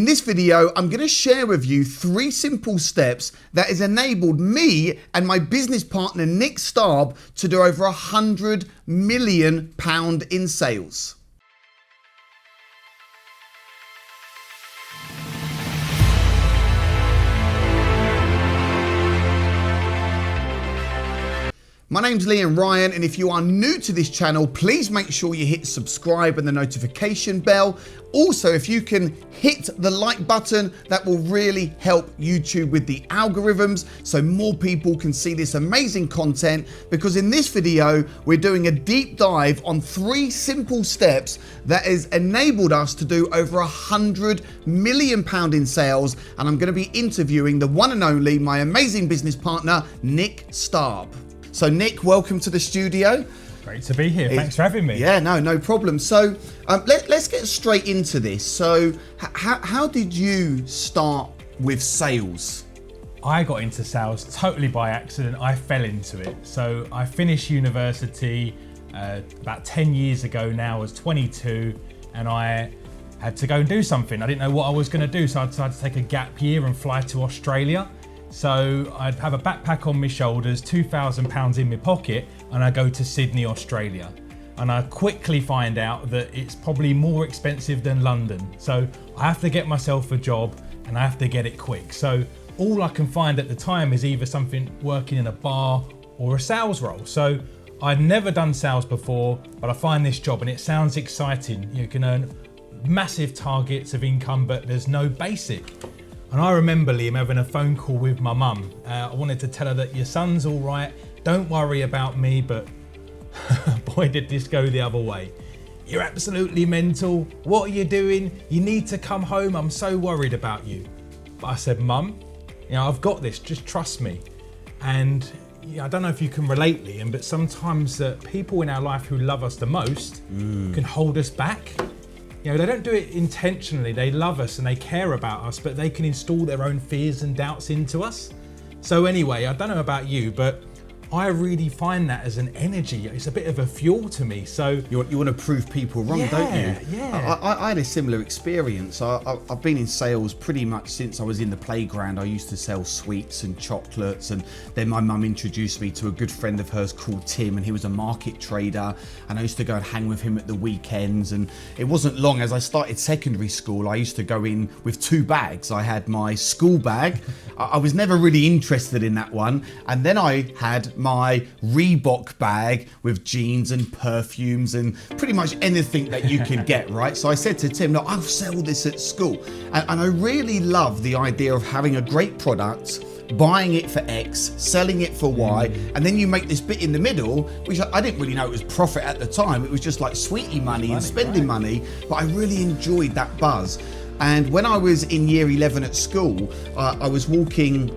In this video, I'm going to share with you 3 simple steps that has enabled me and my business partner, Nick Starb, to do over £100 million in sales. My name's Liam Ryan, and if you are new to this channel, please make sure you hit subscribe and the notification bell. Also, if you can hit the like button, that will really help YouTube with the algorithms so more people can see this amazing content, because in this video, we're doing a deep dive on 3 simple steps that has enabled us to do over £100 million in sales. And I'm gonna be interviewing the one and only, my amazing business partner, Nick Starb. So Nick, welcome to the studio. Great to be here. Thanks for having me. Yeah, no problem. So let's get straight into this. So how did you start with sales? I got into sales totally by accident. I fell into it. So I finished university about 10 years ago now. I was 22 and I had to go and do something. I didn't know what I was going to do, so I decided to take a gap year and fly to Australia. So I'd have a backpack on my shoulders, £2,000 in my pocket, and I go to Sydney, Australia. And I quickly find out that it's probably more expensive than London. So I have to get myself a job and I have to get it quick. So all I can find at the time is either something working in a bar or a sales role. So I'd never done sales before, but I find this job and it sounds exciting. You can earn massive targets of income, but there's no basic. And I remember, Liam, having a phone call with my mum. I wanted to tell her that your son's all right, don't worry about me, but boy, did this go the other way. You're absolutely mental. What are you doing? You need to come home. I'm so worried about you. But I said, Mum, I've got this, just trust me. And I don't know if you can relate, Liam, but sometimes people in our life who love us the most can hold us back. They don't do it intentionally. They love us and they care about us, but they can install their own fears and doubts into us. So anyway, I don't know about you, but I really find that as an energy. It's a bit of a fuel to me. So you want to prove people wrong, don't you? Yeah. I had a similar experience. I've been in sales pretty much since I was in the playground. I used to sell sweets and chocolates, and then my mum introduced me to a good friend of hers called Tim, and he was a market trader, and I used to go and hang with him at the weekends. And it wasn't long as I started secondary school, I used to go in with 2 bags. I had my school bag. I was never really interested in that one, and then I had my Reebok bag with jeans and perfumes and pretty much anything that you can get, right? So I said to Tim, look, I'll sell this at school. And I really love the idea of having a great product, buying it for X, selling it for Y, and then you make this bit in the middle, which I didn't really know it was profit at the time. It was just like sweetie money and spending money, but I really enjoyed that buzz. And when I was in year 11 at school, I was walking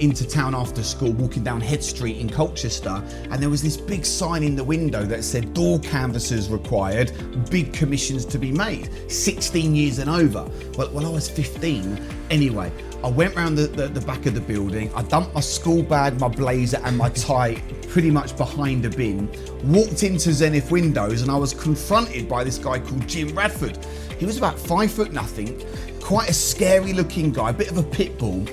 into town after school, walking down Head Street in Colchester, and there was this big sign in the window that said door canvassers required, big commissions to be made, 16 years and over. Well, I was 15. Anyway, I went round the back of the building, I dumped my school bag, my blazer and my tie pretty much behind a bin, walked into Zenith Windows, and I was confronted by this guy called Jim Radford. He was about 5'0", quite a scary looking guy, a bit of a pit bull.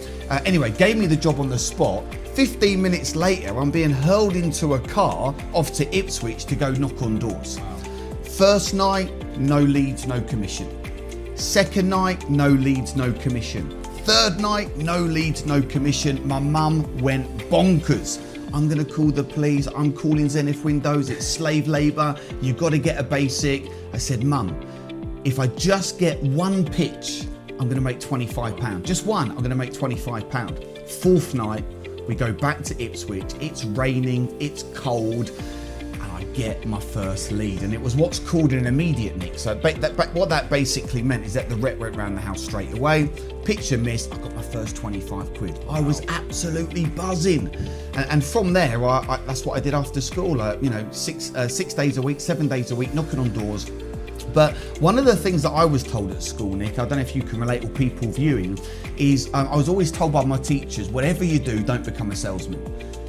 Anyway, gave me the job on the spot. 15 minutes later, I'm being hurled into a car off to Ipswich to go knock on doors. First night, no leads, no commission. Second night, no leads, no commission. Third night, no leads, no commission. My mum went bonkers. I'm gonna call the police, I'm calling Zenith Windows, it's slave labor, you've got to get a basic. I said, Mum, if I just get 1 pitch, I'm gonna make £25. Just one, I'm gonna make £25. 4th night, we go back to Ipswich, it's raining, it's cold, and I get my first lead. And it was what's called an immediate nick. So what that basically meant is that the rep went round the house straight away, pitch and miss, I got my first 25 quid. I was absolutely buzzing. And from there, that's what I did after school, 6 days a week, 7 days a week, knocking on doors. But one of the things that I was told at school, Nick, I don't know if you can relate, or people viewing, is I was always told by my teachers, whatever you do, don't become a salesman.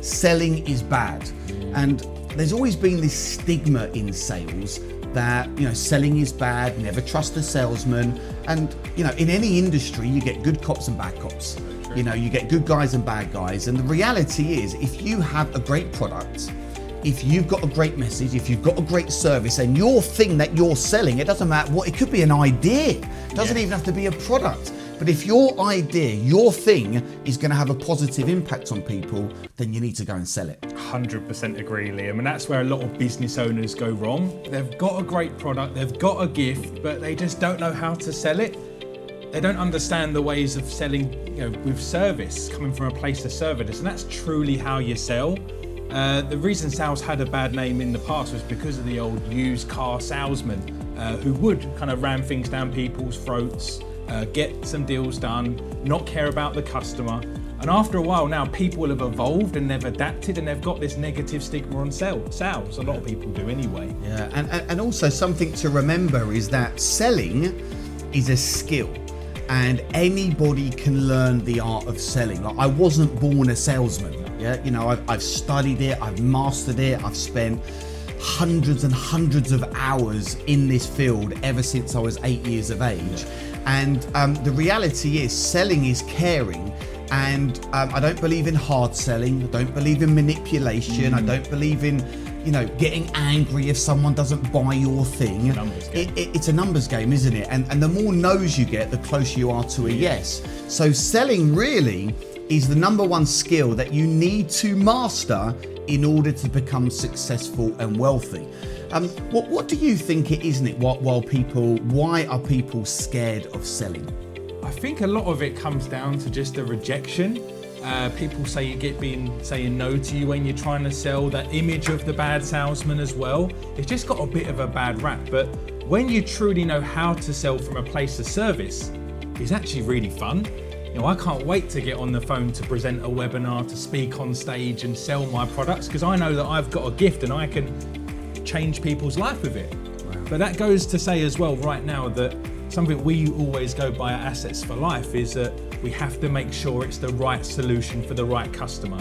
Selling is bad. And there's always been this stigma in sales that, selling is bad, never trust a salesman. And, in any industry, you get good cops and bad cops. You get good guys and bad guys. And the reality is, if you have a great product, if you've got a great message, if you've got a great service, and your thing that you're selling, it doesn't matter what, it could be an idea. It doesn't even have to be a product. But if your idea, your thing is going to have a positive impact on people, then you need to go and sell it. 100% agree, Liam. And that's where a lot of business owners go wrong. They've got a great product, they've got a gift, but they just don't know how to sell it. They don't understand the ways of selling, with service, coming from a place of service. And that's truly how you sell. The reason sales had a bad name in the past was because of the old used car salesman who would kind of ram things down people's throats, get some deals done, not care about the customer. And after a while now, people have evolved and they've adapted and they've got this negative stigma on sales. A lot of people do anyway. Yeah, and also something to remember is that selling is a skill. And anybody can learn the art of selling. Like, I wasn't born a salesman. I've studied it, I've mastered it, I've spent hundreds and hundreds of hours in this field ever since I was 8 years of age. And the reality is, selling is caring. And I don't believe in hard selling. I don't believe in manipulation. I don't believe in, getting angry if someone doesn't buy your thing. It's a numbers game, isn't it? And the more no's you get, the closer you are to a yes. So selling really is the number one skill that you need to master in order to become successful and wealthy. What do you think it is, Nick? Why are people scared of selling? I think a lot of it comes down to just the rejection. People say saying no to you when you're trying to sell, that image of the bad salesman as well. It's just got a bit of a bad rap. But when you truly know how to sell from a place of service, it's actually really fun. I can't wait to get on the phone to present a webinar, to speak on stage and sell my products, because I know that I've got a gift and I can change people's life with it. Wow. But that goes to say as well right now that something we always go by at Assets for Life is that we have to make sure it's the right solution for the right customer.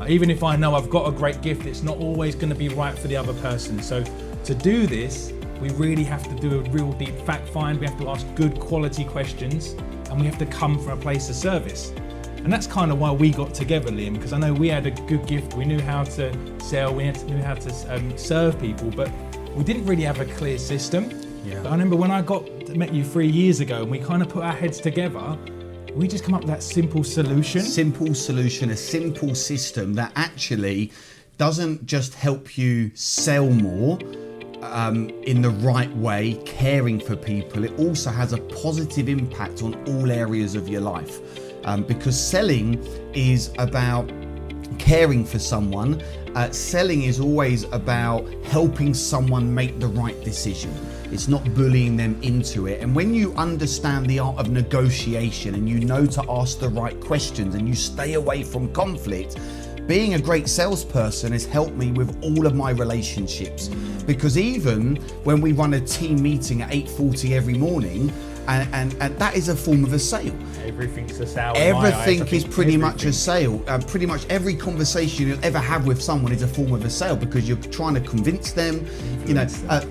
Even if I know I've got a great gift, it's not always going to be right for the other person. So to do this, we really have to do a real deep fact find. We have to ask good quality questions, and we have to come from a place of service. And that's kind of why we got together, Liam, because I know we had a good gift. We knew how to sell, we knew how to serve people, but we didn't really have a clear system. Yeah. But I remember when I met you 3 years ago and we kind of put our heads together, we just come up with that simple solution. A simple system that actually doesn't just help you sell more in the right way, caring for people. It also has a positive impact on all areas of your life. Because selling is about caring for someone. Selling is always about helping someone make the right decision. It's not bullying them into it. And when you understand the art of negotiation and you know to ask the right questions and you stay away from conflict, being a great salesperson has helped me with all of my relationships. Because even when we run a team meeting at 8:40 every morning, and that is a form of a sale. Everything's a sale. Everything is pretty much a sale. Pretty much every conversation you'll ever have with someone is a form of a sale, because you're trying to convince them.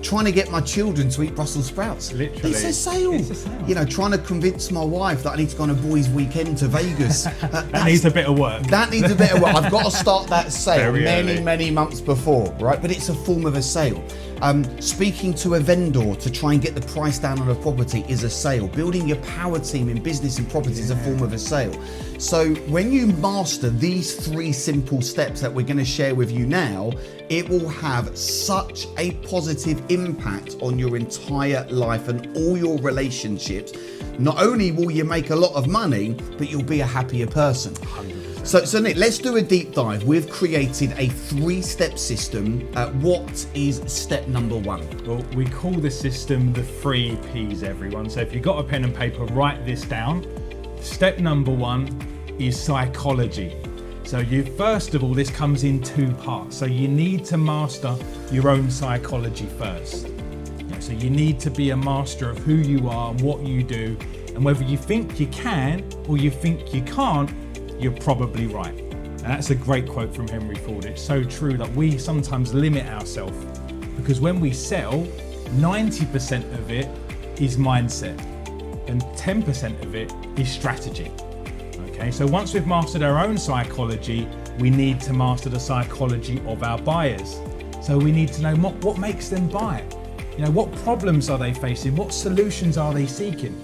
Trying to get my children to eat Brussels sprouts. Literally, it's a sale. Trying to convince my wife that I need to go on a boys' weekend to Vegas. That needs a bit of work. I've got to start that sale many months before, right? But it's a form of a sale. Speaking to a vendor to try and get the price down on a property is a sale. Building your power team in business and property is a form of a sale. So when you master these 3 simple steps that we're going to share with you now, it will have such a positive impact on your entire life and all your relationships. Not only will you make a lot of money, but you'll be a happier person. 100%. So Nick, let's do a deep dive. We've created a 3-step system. What is step number 1? Well, we call the system the 3 Ps, everyone. So if you've got a pen and paper, write this down. Step number 1 is psychology. So first of all, this comes in 2 parts. So you need to master your own psychology first. So you need to be a master of who you are and what you do. And whether you think you can or you think you can't, you're probably right. And that's a great quote from Henry Ford. It's so true that we sometimes limit ourselves, because when we sell, 90% of it is mindset and 10% of it is strategy. Okay, so once we've mastered our own psychology, we need to master the psychology of our buyers. So we need to know what makes them buy. You know, what problems are they facing? What solutions are they seeking?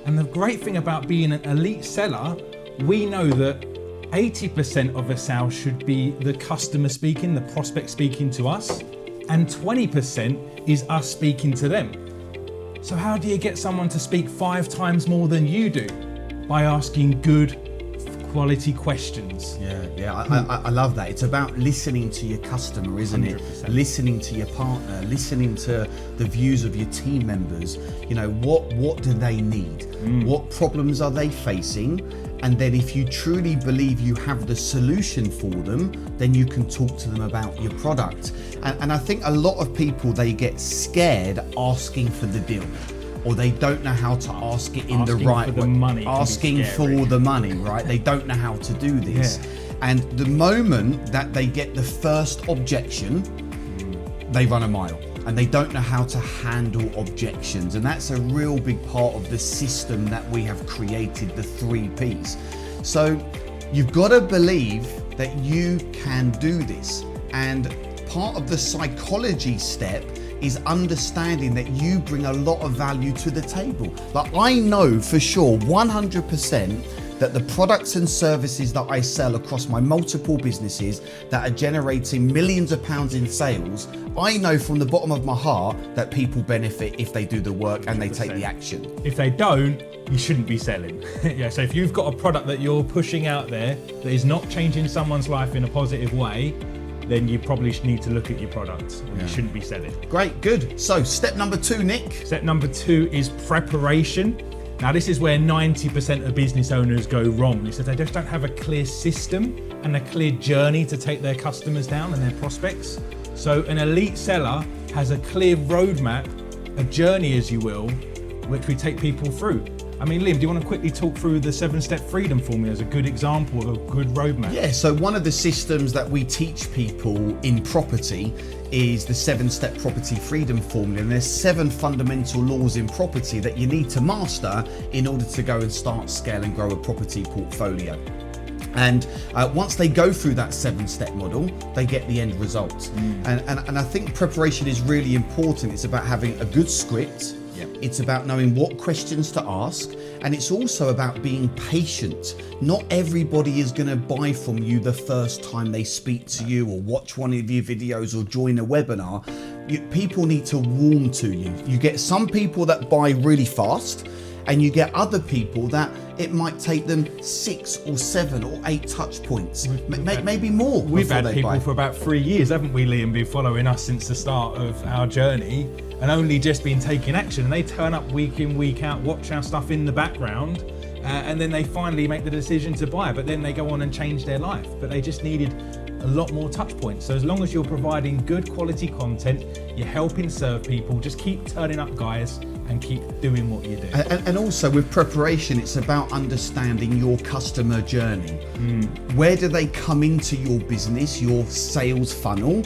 And the great thing about being an elite seller, we know that 80% of a sale should be the customer speaking, the prospect speaking to us, and 20% is us speaking to them. So how do you get someone to speak 5 times more than you do? By asking good quality questions. I love that. It's about listening to your customer, isn't 100%. it? Listening to your partner, listening to the views of your team members. You know, what do they need? What problems are they facing? And then if you truly believe you have the solution for them, then you can talk to them about your product. And I think a lot of people, they get scared asking for the deal, or they don't know how to ask it in the right way. Asking for the money, right? They don't know how to do this. And the moment that they get the first objection, they run a mile. And they don't know how to handle objections. And that's a real big part of the system that we have created, the 3 Ps. So you've got to believe that you can do this. And part of the psychology step is understanding that you bring a lot of value to the table. Like, I know for sure 100% that the products and services that I sell across my multiple businesses that are generating millions of pounds in sales, I know from the bottom of my heart that people benefit if they do the work and they take the action. If they don't, you shouldn't be selling. So if you've got a product that you're pushing out there that is not changing someone's life in a positive way, then you probably need to look at your product. You shouldn't be selling. Great, good. So step number 2, Nick. Step number 2 is preparation. Now this is where 90% of business owners go wrong. Is that they just don't have a clear system and a clear journey to take their customers down and their prospects. So an elite seller has a clear roadmap, a journey as you will, which we take people through. I mean, Liam, do you want to quickly talk through the 7-step freedom formula as a good example of a good roadmap? Yeah, so one of the systems that we teach people in property is the 7-step property freedom formula. And there's 7 fundamental laws in property that you need to master in order to go and start, scale and grow a property portfolio. And once they go through that 7-step model, they get the end result. And I think preparation is really important. It's about having a good script. It's about knowing what questions to ask, and it's also about being patient. Not everybody is going to buy from you the first time they speak to you or watch one of your videos or join a webinar. People need to warm to you. You get some people that buy really fast, and you get other people that it might take them 6 or 7 or 8 touch points, maybe more. We've had people for about 3 years, haven't we, Liam, been following us since the start of our journey and only just been taking action. And they turn up week in, week out, watch our stuff in the background, and then they finally make the decision to buy. But then they go on and change their life. But they just needed a lot more touch points. So as long as you're providing good quality content, you're helping serve people, just keep turning up, guys, and keep doing what you do. And also with preparation, it's about understanding your customer journey. Where do they come into your business, your sales funnel?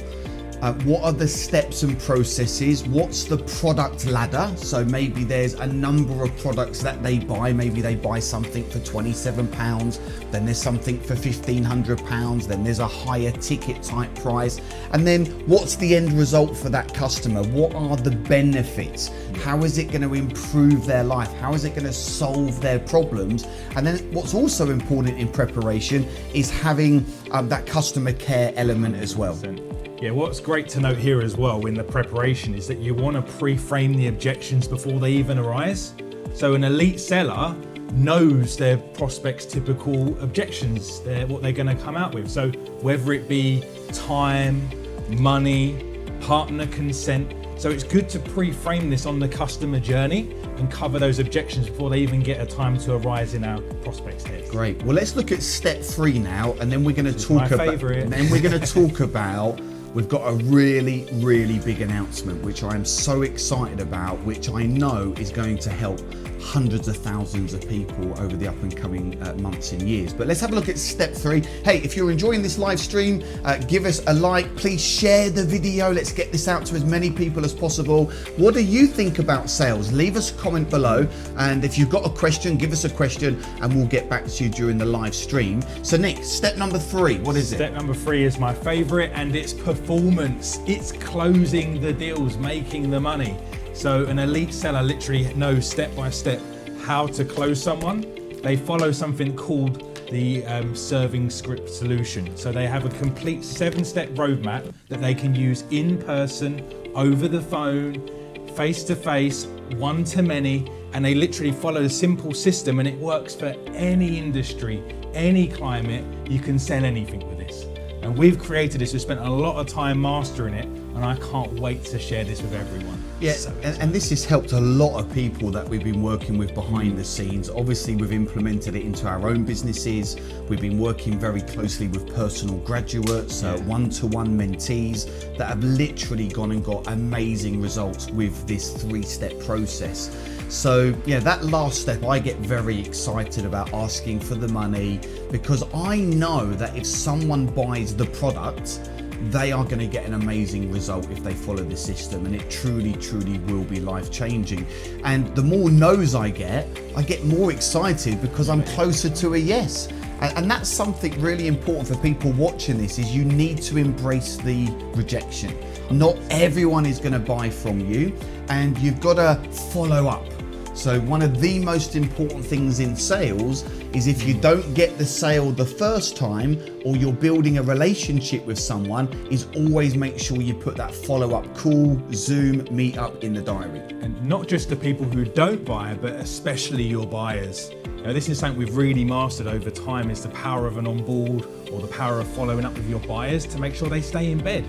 What are the steps and processes? What's the product ladder? So maybe there's a number of products that they buy. Maybe they buy something for £27, then there's something for £1,500, then there's a higher ticket type price. And then what's the end result for that customer? What are the benefits? How is it going to improve their life? How is it going to solve their problems? And then what's also important in preparation is having that customer care element as well. Yeah, what's great to note here as well in the preparation is that you want to pre-frame the objections before they even arise. So an elite seller knows their prospects' typical objections, what they're going to come out with. So whether it be time, money, partner consent. So it's good to pre-frame this on the customer journey and cover those objections before they even get a time to arise in our prospects' heads. Great. Well, let's look at step 3 now, and then we're going to talk about. We've got a really, really big announcement, which I am so excited about, which I know is going to help hundreds of thousands of people over the up and coming months and years. But let's have a look at step 3. Hey, if you're enjoying this live stream, give us a like, please share the video. Let's get this out to as many people as possible. What do you think about sales? Leave us a comment below, and if you've got a question, give us a question and we'll get back to you during the live stream. So Nick, step number 3, what is it? Step number 3 is my favorite, and it's performance. It's closing the deals, making the money. So an elite seller literally knows step by step how to close someone. They follow something called the serving script solution. So they have a complete 7-step roadmap that they can use in person, over the phone, face to face, one to many, and they literally follow a simple system, and it works for any industry, any climate. You can sell anything with this. And we've created this, we've spent a lot of time mastering it, and I can't wait to share this with everyone. Yeah, and this has helped a lot of people that we've been working with behind the scenes. Obviously, we've implemented it into our own businesses. We've been working very closely with personal graduates, one-to-one mentees that have literally gone and got amazing results with this 3-step process. So yeah, that last step, I get very excited about asking for the money, because I know that if someone buys the product, they are going to get an amazing result if they follow the system, and it truly will be life-changing. And the more no's I get more excited because I'm closer to a yes. And that's something really important for people watching this, is you need to embrace the rejection. Not everyone is going to buy from you, and you've got to follow up. So one of the most important things in sales is, if you don't get the sale the first time, or you're building a relationship with someone, is always make sure you put that follow-up call, Zoom, meet up in the diary. And not just the people who don't buy, but especially your buyers. Now, this is something we've really mastered over time, is the power of an onboard, or the power of following up with your buyers to make sure they stay in bed.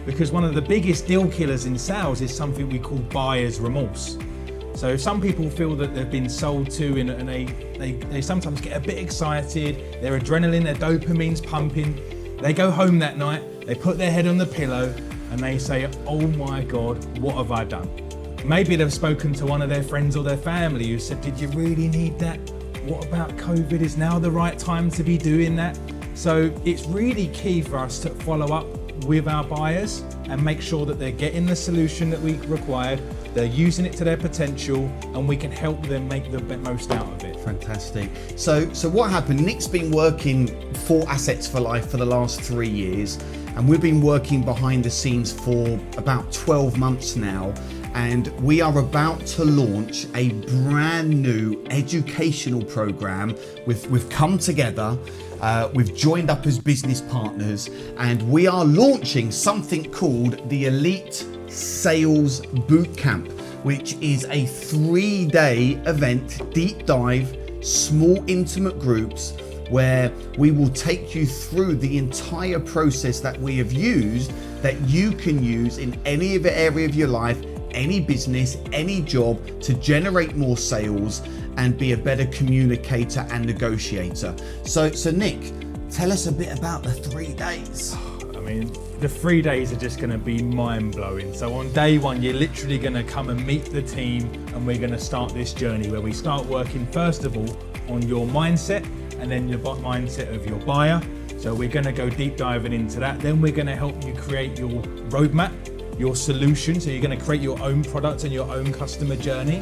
Because one of the biggest deal killers in sales is something we call buyer's remorse. So some people feel that they've been sold to, and they sometimes get a bit excited, their adrenaline, their dopamine's pumping. They go home that night, they put their head on the pillow, and they say, oh my God, what have I done? Maybe they've spoken to one of their friends or their family who said, did you really need that? What about COVID? Is now the right time to be doing that? So it's really key for us to follow up with our buyers and make sure that they're getting the solution that we required, they're using it to their potential, and we can help them make the most out of it. Fantastic. So what happened? Nick's been working for Assets for Life for the last 3 years, and we've been working behind the scenes for about 12 months now. And we are about to launch a brand new educational program. We've come together, we've joined up as business partners, and we are launching something called the Elite Sales Bootcamp, which is a 3-day event, deep dive, small intimate groups, where we will take you through the entire process that we have used, that you can use in any area of your life, any business, any job, to generate more sales and be a better communicator and negotiator. So Nick, tell us a bit about the 3 days. I mean, the 3 days are just going to be mind-blowing. So on day 1, you're literally going to come and meet the team, and we're going to start this journey where we start working first of all on your mindset, and then your mindset of your buyer. So we're going to go deep diving into that. Then we're going to help you create your roadmap, your solution. So you're going to create your own product and your own customer journey.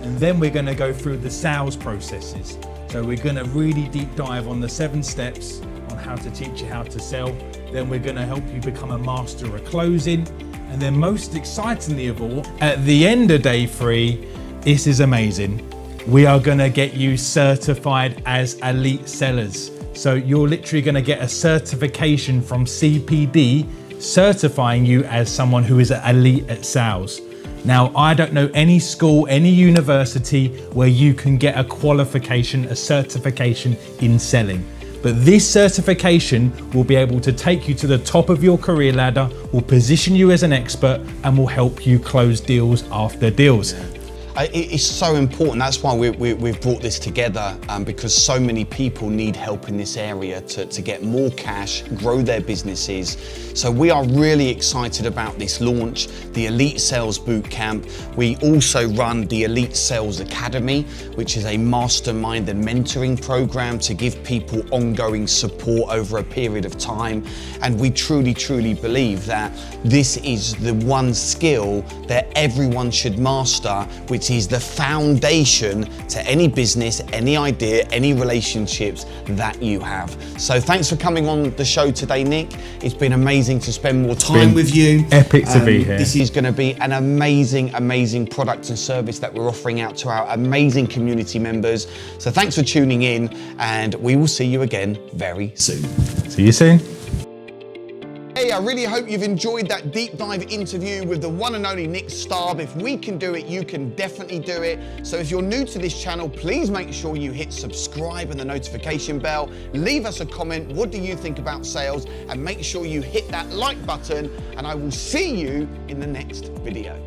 And then we're going to go through the sales processes. So we're going to really deep dive on the 7 steps on how to teach you how to sell. Then we're going to help you become a master at closing. And then most excitingly of all, at the end of day 3, this is amazing. We are going to get you certified as elite sellers. So you're literally going to get a certification from CPD certifying you as someone who is elite at sales. Now, I don't know any school, any university where you can get a qualification, a certification in selling. But this certification will be able to take you to the top of your career ladder, will position you as an expert, and will help you close deals after deals. It's so important. That's why we've brought this together, because so many people need help in this area to get more cash, grow their businesses. So we are really excited about this launch, the Elite Sales Bootcamp. We also run the Elite Sales Academy, which is a mastermind and mentoring program to give people ongoing support over a period of time. And we truly, truly believe that this is the one skill that everyone should master, which is the foundation to any business, any idea, any relationships that you have. So thanks for coming on the show today, Nick. It's been amazing to spend more time with you. Epic to be here. This is going to be an amazing, amazing product and service that we're offering out to our amazing community members. So thanks for tuning in, and we will see you again very soon. See you soon. Hey, I really hope you've enjoyed that deep dive interview with the one and only Nick Starb. If we can do it, you can definitely do it. So if you're new to this channel, please make sure you hit subscribe and the notification bell. Leave us a comment. What do you think about sales? And make sure you hit that like button, and I will see you in the next video.